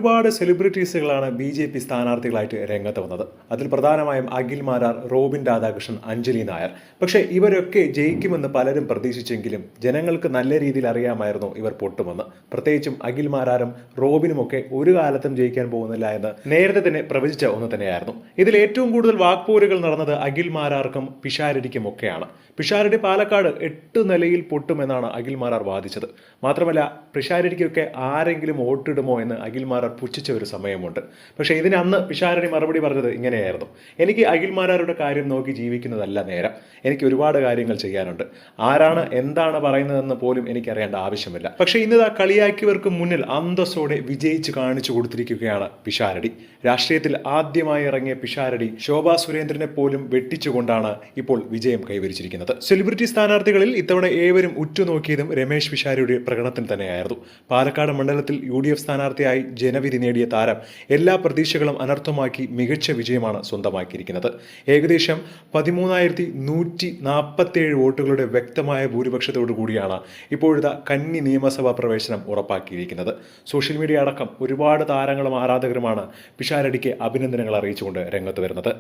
ഒരുപാട് സെലിബ്രിറ്റീസുകളാണ് ബി.ജെ.പി. സ്ഥാനാർത്ഥികളായിട്ട് രംഗത്ത് വന്നത്. അതിൽ പ്രധാനമായും അഖിൽ മാരാർ, റോബിൻ രാധാകൃഷ്ണൻ, അഞ്ജലി നായർ. പക്ഷേ ഇവരൊക്കെ ജയിക്കുമെന്ന് പലരും പ്രതീക്ഷിച്ചെങ്കിലും ജനങ്ങൾക്ക് നല്ല രീതിയിൽ അറിയാമായിരുന്നു ഇവർ പൊട്ടുമെന്ന്. പ്രത്യേകിച്ചും അഖിൽ മാരാരും റോബിനുമൊക്കെ ഒരു കാലത്തും ജയിക്കാൻ പോകുന്നില്ല എന്ന് നേരത്തെ തന്നെ പ്രവചിച്ച ഒന്ന് തന്നെയായിരുന്നു. ഇതിൽ ഏറ്റവും കൂടുതൽ വാക്പോരുകൾ നടന്നത് അഖിൽ മാരാർക്കും പിഷാരടിക്കും ഒക്കെയാണ്. പിഷാരടി പാലക്കാട് 8 നിലയിൽ പൊട്ടുമെന്നാണ് അഖിൽ മാരാർ വാദിച്ചത്. മാത്രമല്ല പിഷാരടിക്കൊക്കെ ആരെങ്കിലും വോട്ടിടുമോ എന്ന് അഖിൽ മാരാർ പുച്ഛിച്ച ഒരു സമയമുണ്ട്. പക്ഷേ ഇതിന് അന്ന് പിഷാരടി മറുപടി പറഞ്ഞത് ഇങ്ങനെയായിരുന്നു: എനിക്ക് അഖിൽ മാരാരുടെ കാര്യം നോക്കി ജീവിക്കുന്നതല്ല നേരം, എനിക്ക് ഒരുപാട് കാര്യങ്ങൾ ചെയ്യാനുണ്ട്. ആരാണ് എന്താണ് പറയുന്നതെന്ന് പോലും എനിക്കറിയേണ്ട ആവശ്യമില്ല. പക്ഷേ ഇന്നിതാ കളിയാക്കിയവർക്ക് മുന്നിൽ അന്തസ്സോടെ വിജയിച്ച് കാണിച്ചു കൊടുത്തിരിക്കുകയാണ് പിഷാരടി. രാഷ്ട്രീയത്തിൽ ആദ്യമായി ഇറങ്ങിയ പിഷാരടി ശോഭാ സുരേന്ദ്രനെ പോലും വെട്ടിച്ചുകൊണ്ടാണ് ഇപ്പോൾ വിജയം കൈവരിച്ചിരിക്കുന്നത്. സെലിബ്രിറ്റി സ്ഥാനാർത്ഥികളിൽ ഇത്തവണ ഏവരും ഉറ്റുനോക്കിയതും രമേശ് പിഷാരടിയുടെ പ്രകടനത്തിൽ തന്നെയായിരുന്നു. പാലക്കാട് മണ്ഡലത്തിൽ UDF സ്ഥാനാർത്ഥിയായി ജനവിധി നേടിയ താരം എല്ലാ പ്രതീക്ഷകളും അനർത്ഥമാക്കി മികച്ച വിജയമാണ് സ്വന്തമാക്കിയിരിക്കുന്നത്. ഏകദേശം 13,147 വോട്ടുകളുടെ വ്യക്തമായ ഭൂരിപക്ഷത്തോടു കൂടിയാണ് ഇപ്പോഴത്തെ കന്നി നിയമസഭാ പ്രവേശനം ഉറപ്പാക്കിയിരിക്കുന്നത്. സോഷ്യൽ മീഡിയ അടക്കം ഒരുപാട് താരങ്ങളും ആരാധകരുമാണ് പിഷാരടിക്ക് അഭിനന്ദനങ്ങൾ അറിയിച്ചുകൊണ്ട് രംഗത്ത് വരുന്നത്.